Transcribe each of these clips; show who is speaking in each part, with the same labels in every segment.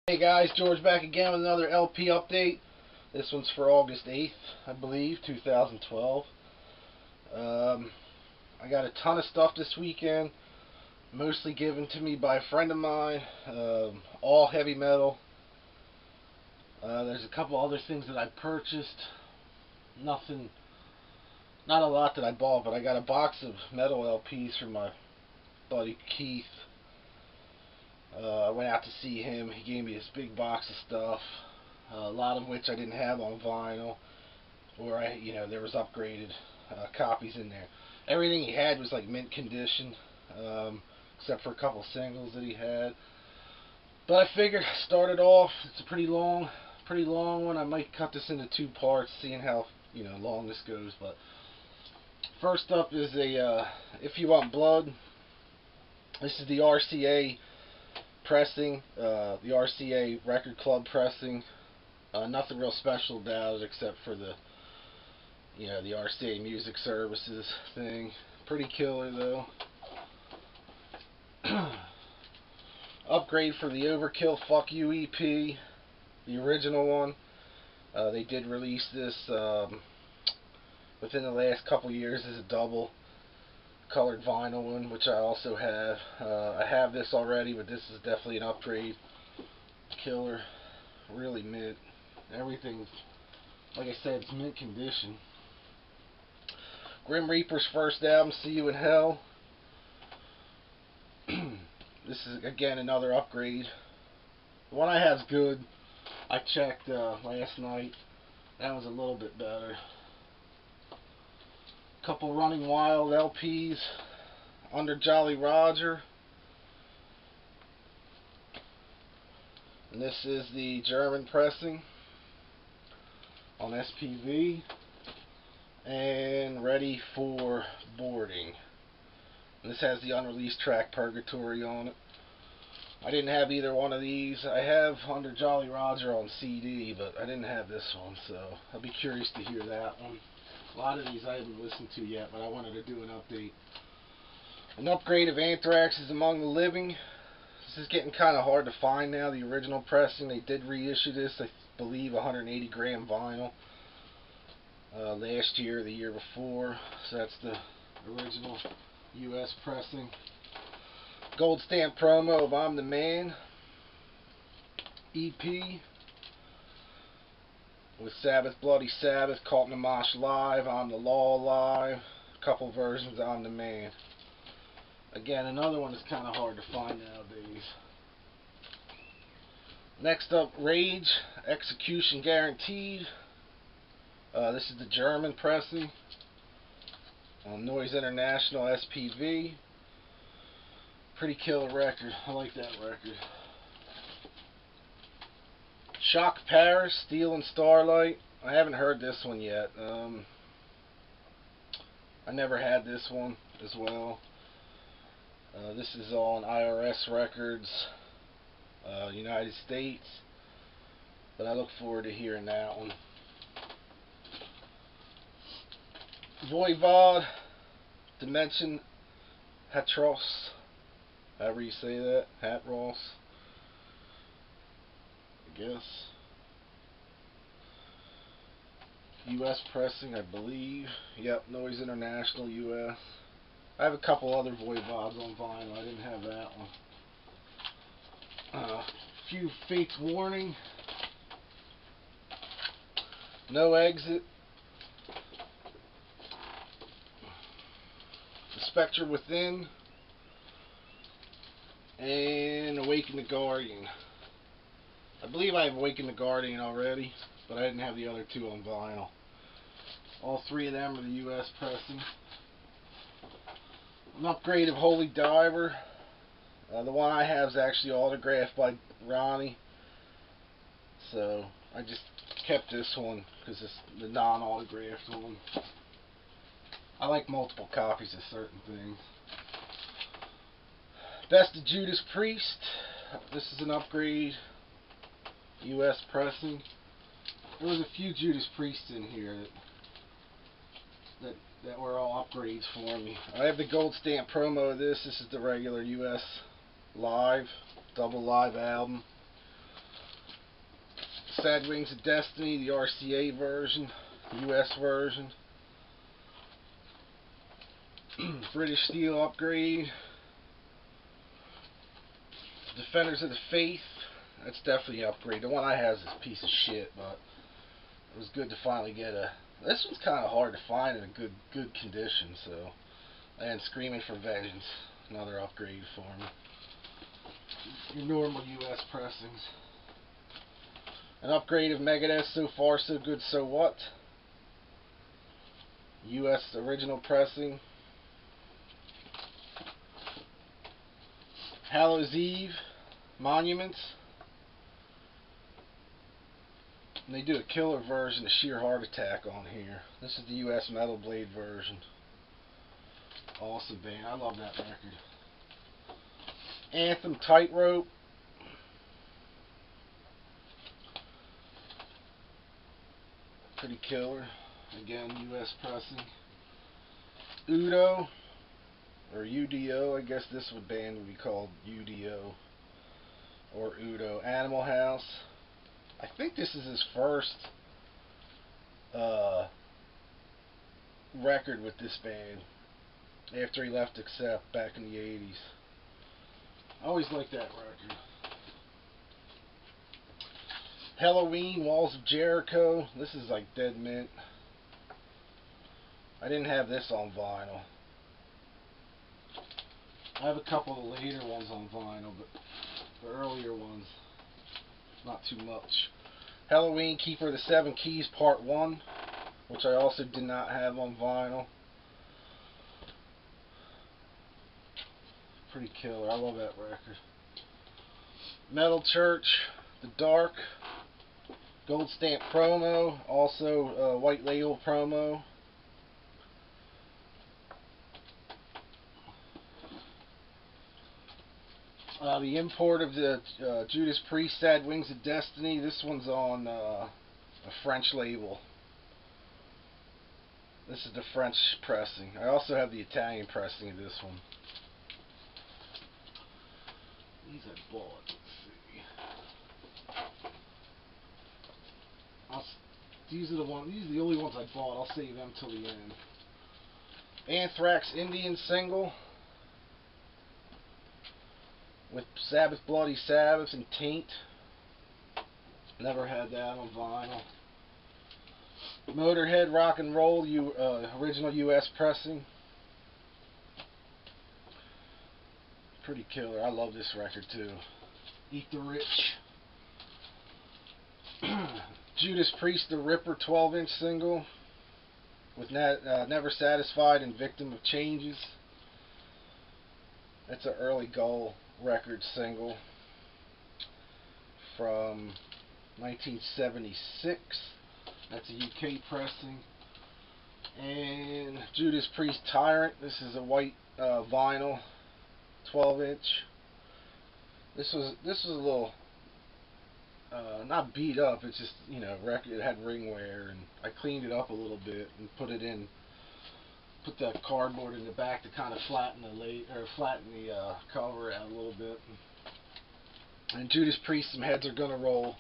Speaker 1: Hey guys, George back again with another LP update. This one's for August 8th, I believe, 2012. I got a ton of stuff this weekend, mostly given to me by a friend of mine, all heavy metal. There's a couple other things that I purchased. Nothing, not a lot that I bought, but I got a box of metal LPs from my buddy Keith. I went out to see him. He gave me this big box of stuff, a lot of which I didn't have on vinyl, or there was upgraded copies in there. Everything he had was like mint condition, except for a couple singles that he had. But I figured, started off. It's a pretty long one. I might cut this into two parts, seeing how long this goes. But first up is a If You Want Blood. This is the RCA pressing, the RCA Record Club pressing. Nothing real special about it except for the the RCA Music Services thing. Pretty killer though. Upgrade for the Overkill Fuck You EP, the original one. They did release this within the last couple years as a double colored vinyl one, which I also have. I have this already, but this is definitely an upgrade. Killer, really mint. Everything's, like I said, it's mint condition. Grim Reaper's first album, See You in Hell. This is again another upgrade. The one I have is good. I checked last night. That was a little bit better. Couple Running Wild LPs. Under Jolly Roger. And this is the German pressing on SPV. And Ready for Boarding. And this has the unreleased track Purgatory on it. I didn't have either one of these. I have Under Jolly Roger on CD, but I didn't have this one, so I'll be curious to hear that one. A lot of these I haven't listened to yet, but I wanted to do an update. An upgrade of Anthrax's Among the Living. This is getting kind of hard to find now, the original pressing. They did reissue this, I believe, 180 gram vinyl last year or the year before. So that's the original US pressing. Gold stamp promo of I'm the Man EP with Sabbath, Bloody Sabbath, Caught in a Mosh Live, I'm the Law Live, a couple versions of I'm the Man. Again, another one that's kind of hard to find nowadays. Next up, Rage, Execution Guaranteed. This is the German pressing on Noise International SPV. Pretty killer record. I like that record. Shock Paris, Steel and Starlight. I haven't heard this one yet. I never had this one as well. This is on IRS Records, United States. But I look forward to hearing that one. Voivod, Dimension Hatros. However you say that. Hatros, I guess. US pressing, I believe. Yep, Noise International US. I have a couple other Voivods on vinyl. I didn't have that one. Few Fates Warning. No Exit. The Spectre Within. And Awaken the Guardian. I believe I have Awaken the Guardian already, but I didn't have the other two on vinyl. All three of them are the US pressing. An upgrade of Holy Diver. The one I have is actually autographed by Ronnie, so I just kept this one because it's the non-autographed one. I like multiple copies of certain things. Best of Judas Priest. This is an upgrade. US pressing. There was a few Judas Priests in here that were all upgrades for me. I have the gold stamp promo of this. This is the regular US live, double live album. Sad Wings of Destiny, the RCA version, US version. British Steel upgrade. Defenders of the Faith. That's definitely an upgrade. The one I have is a piece of shit, but it was good to finally get a... This one's kind of hard to find in a good condition, so... And Screaming for Vengeance. Another upgrade for me. Your normal US pressings. An upgrade of Megadeth, So Far So Good So What. US original pressing. Hallows Eve, Monuments. And they do a killer version of Sheer Heart Attack on here. This is the US Metal Blade version. Awesome band. I love that record. Anthem, Tightrope. Pretty killer. Again, US pressing. Udo, or UDO, I guess this band would be called UDO, or Udo. Animal House. I think this is his first record with this band, after he left Accept back in the 80s. I always liked that record. Helloween, Walls of Jericho. This is like Dead Mint. I didn't have this on vinyl. I have a couple of the later ones on vinyl, but the earlier ones, not too much. Helloween, Keeper of the Seven Keys, Part 1, which I also did not have on vinyl. Pretty killer. I love that record. Metal Church, The Dark, Gold Stamp promo, also white label promo. The import of the Judas Priest, Sad Wings of Destiny. This one's on a French label. This is the French pressing. I also have the Italian pressing of this one. These I bought. Let's see. These are the only ones I bought. I'll save them till the end. Anthrax Indian single with Sabbath, Bloody Sabbath, and Taint. Never had that on vinyl. Motorhead Rock and Roll, original US pressing. Pretty killer. I love this record too. Eat the Rich. Judas Priest, The Ripper 12-inch single with Never Satisfied and Victim of Changes. That's an early Gull record single from 1976. That's a UK pressing. And Judas Priest, Tyrant. This is a white vinyl 12-inch. This was a little not beat up. It's just, you know, record. It had ring wear, and I cleaned it up a little bit and put the cardboard in the back to kind of flatten the cover out a little bit. And Judas Priest, Some Heads Are Gonna Roll,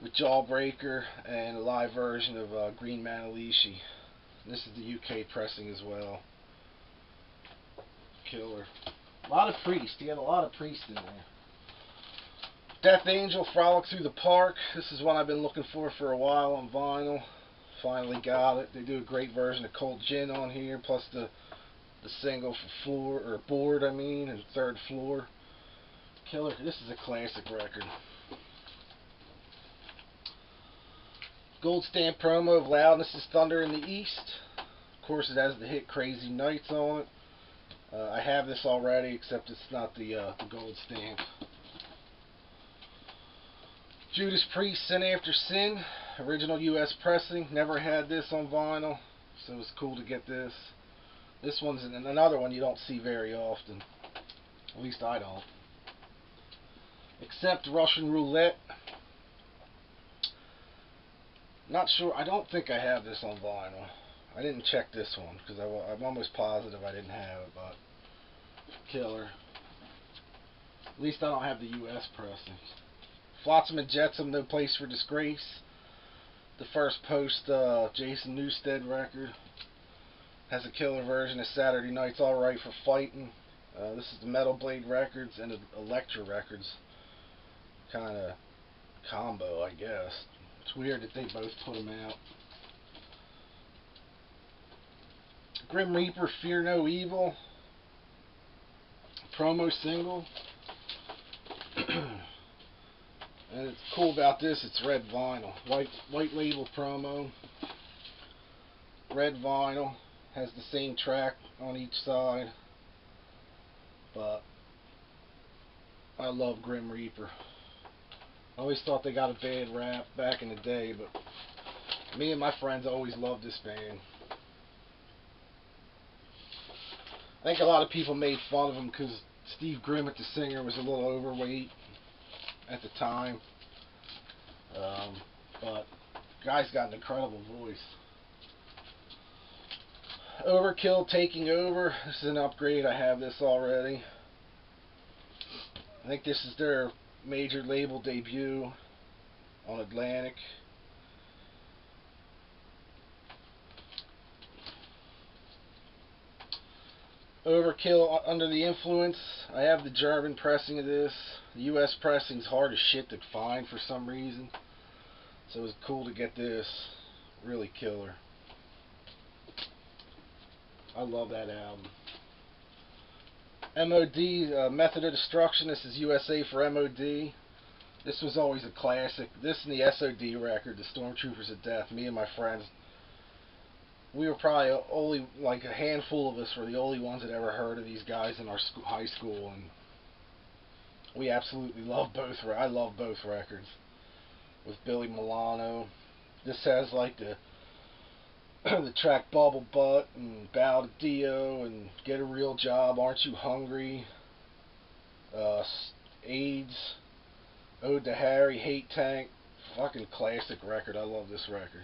Speaker 1: with Jawbreaker and a live version of Green Manalishi. This is the UK pressing as well. Killer. A lot of Priest. He had a lot of Priest in there. Death Angel, Frolic Through the Park. This is one I've been looking for a while on vinyl. Finally got it. They do a great version of Cold Gin on here, plus the single for Board, and Third Floor. Killer. This is a classic record. Gold Stamp promo of Loudness is Thunder in the East. Of course, it has the hit Crazy Nights on it. I have this already, except it's not the gold stamp. Judas Priest, Sin After Sin, original US pressing. Never had this on vinyl, so it's cool to get this. This one's another one you don't see very often. At least I don't. Except Russian Roulette. Not sure. I don't think I have this on vinyl. I didn't check this one because I'm almost positive I didn't have it, but killer. At least I don't have the US pressing. Flotsam and Jetsam, No Place for Disgrace. The first post Jason Newsted record. Has a killer version of Saturday Night's Alright for Fighting. This is the Metal Blade Records and Elektra Records kind of combo, I guess. It's weird that they both put them out. Grim Reaper, Fear No Evil. Promo single. And it's cool about this, it's red vinyl. White label promo. Red vinyl. Has the same track on each side. But I love Grim Reaper. I always thought they got a bad rap back in the day, but me and my friends always loved this band. I think a lot of people made fun of them because Steve Grimmett, the singer, was a little overweight at the time. But guy's got an incredible voice. Overkill, Taking Over. This is an upgrade. I have this already. I think this is their major label debut on Atlantic. Overkill, Under the Influence. I have the German pressing of this. The US pressing is hard as shit to find for some reason. So it was cool to get this. Really killer. I love that album. MOD, Method of Destruction. This is USA for MOD. This was always a classic. This and the SOD record, the Stormtroopers of Death. Me and my friends, we were probably only, like a handful of us were the only ones that ever heard of these guys in our high school, and we absolutely love both. I love both records with Billy Milano. This has like the track Bubble Butt and Bow to Dio and Get a Real Job, Aren't You Hungry, AIDS, Ode to Harry, Hate Tank. Fucking classic record. I love this record.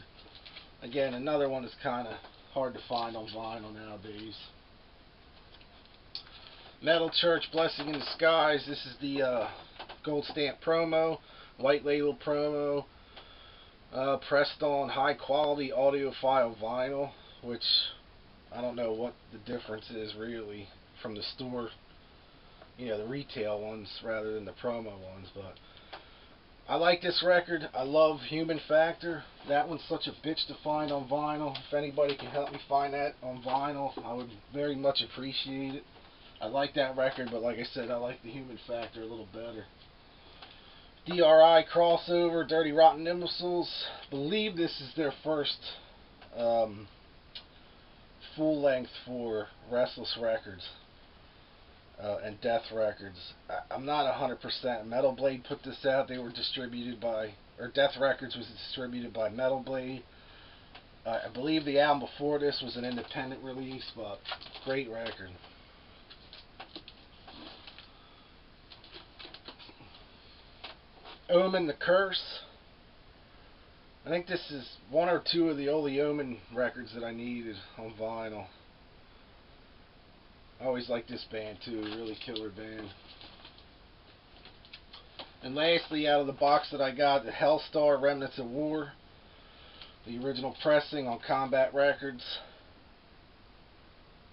Speaker 1: Again, another one that's kind of hard to find on vinyl nowadays. Metal Church, Blessing in Disguise. This is the gold stamp promo, white label promo, pressed on high quality audiophile vinyl, which I don't know what the difference is really from the store, the retail ones rather than the promo ones, but I like this record. I love Human Factor. That one's such a bitch to find on vinyl. If anybody can help me find that on vinyl, I would very much appreciate it. I like that record, but like I said, I like the Human Factor a little better. DRI Crossover, Dirty Rotten Imbeciles. Believe this is their first full length for Restless Records and Death Records. I'm not 100%. Metal Blade put this out. They were distributed by, or Death Records was distributed by Metal Blade. I believe the album before this was an independent release, but great record. Omen the Curse. I think this is one or two of the only Omen records that I needed on vinyl. I always liked this band too, really killer band. And lastly, out of the box that I got, the Hellstar Remnants of War. The original pressing on Combat Records.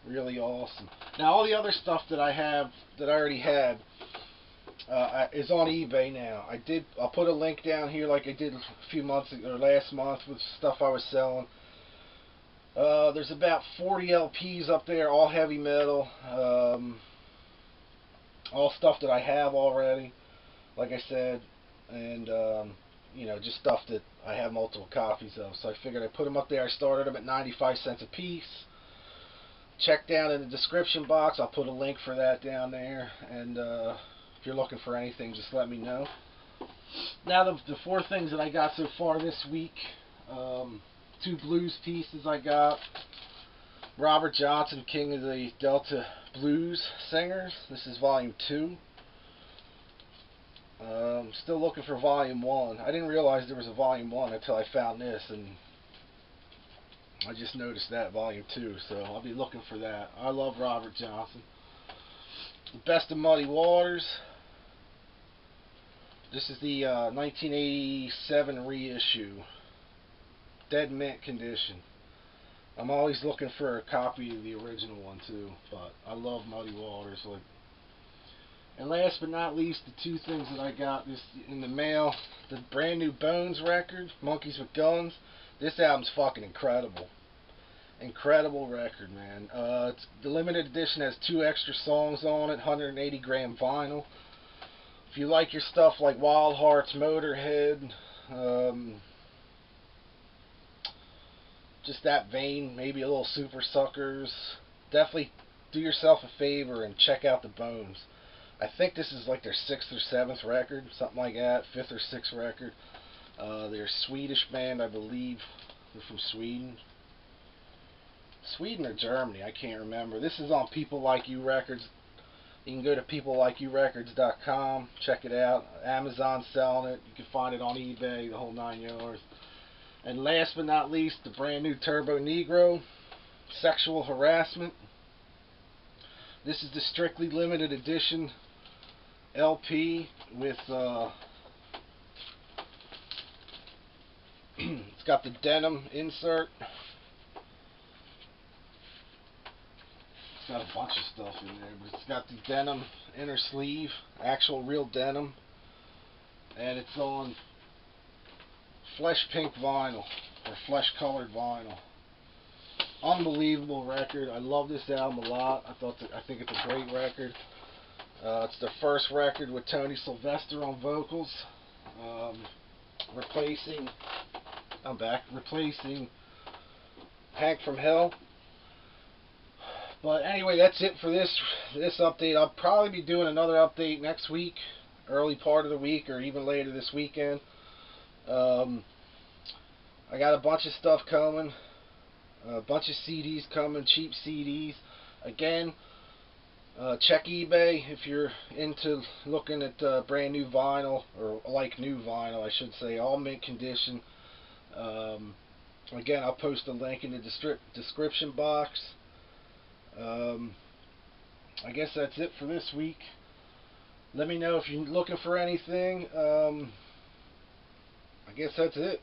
Speaker 1: Really awesome. Now all the other stuff that I have, that I already had, is on eBay now. I'll put a link down here like I did a few months ago, or last month, with stuff I was selling. There's about 40 LPs up there, all heavy metal, all stuff that I have already, like I said, and just stuff that I have multiple copies of. So I figured I'd put them up there. I started them at 95 cents a piece. Check down in the description box. I'll put a link for that down there, and if you're looking for anything, just let me know. Now the four things that I got so far this week. Two blues pieces I got. Robert Johnson, King of the Delta Blues Singers. This is volume 2. Still looking for volume 1. I didn't realize there was a volume 1 until I found this, and I just noticed that, volume 2, so I'll be looking for that. I love Robert Johnson. The Best of Muddy Waters. This is the 1987 reissue. Dead mint condition. I'm always looking for a copy of the original one too, but I love Muddy Waters. Like, and last but not least, the two things that I got this in the mail: the brand new Bones record, Monkeys with Guns. This album's fucking incredible. Incredible record, man. The limited edition has 2 extra songs on it, 180 gram vinyl. If you like your stuff like Wild Hearts, Motorhead, just that vein, maybe a little Super Suckers, definitely do yourself a favor and check out the Bones. I think this is like their 6th or 7th record, something like that, 5th or 6th record. They're a Swedish band, I believe. They're from Sweden. Sweden or Germany, I can't remember. This is on People Like You Records. You can go to peoplelikeyourecords.com, check it out. Amazon's selling it. You can find it on eBay, the whole 9 yards. And last but not least, the brand new Turbo Negro, Sexual Harassment. This is the strictly limited edition LP with it's got the denim insert. It's got a bunch of stuff in there, but it's got the denim inner sleeve, actual real denim, and it's on flesh pink vinyl, or flesh colored vinyl. Unbelievable record. I love this album a lot. I think it's a great record. It's the first record with Tony Sylvester on vocals, replacing Hank from Hell. But anyway, that's it for this update. I'll probably be doing another update next week, early part of the week, or even later this weekend. I got a bunch of stuff coming, a bunch of CDs coming, cheap CDs. Again, check eBay if you're into looking at brand new vinyl, or like new vinyl, I should say, all mint condition. Again, I'll post a link in the description box. I guess that's it for this week. Let me know if you're looking for anything. I guess that's it.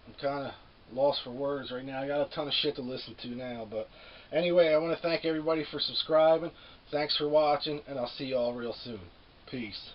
Speaker 1: I'm kind of lost for words right now. I got a ton of shit to listen to now. But anyway, I want to thank everybody for subscribing. Thanks for watching, and I'll see y'all real soon. Peace.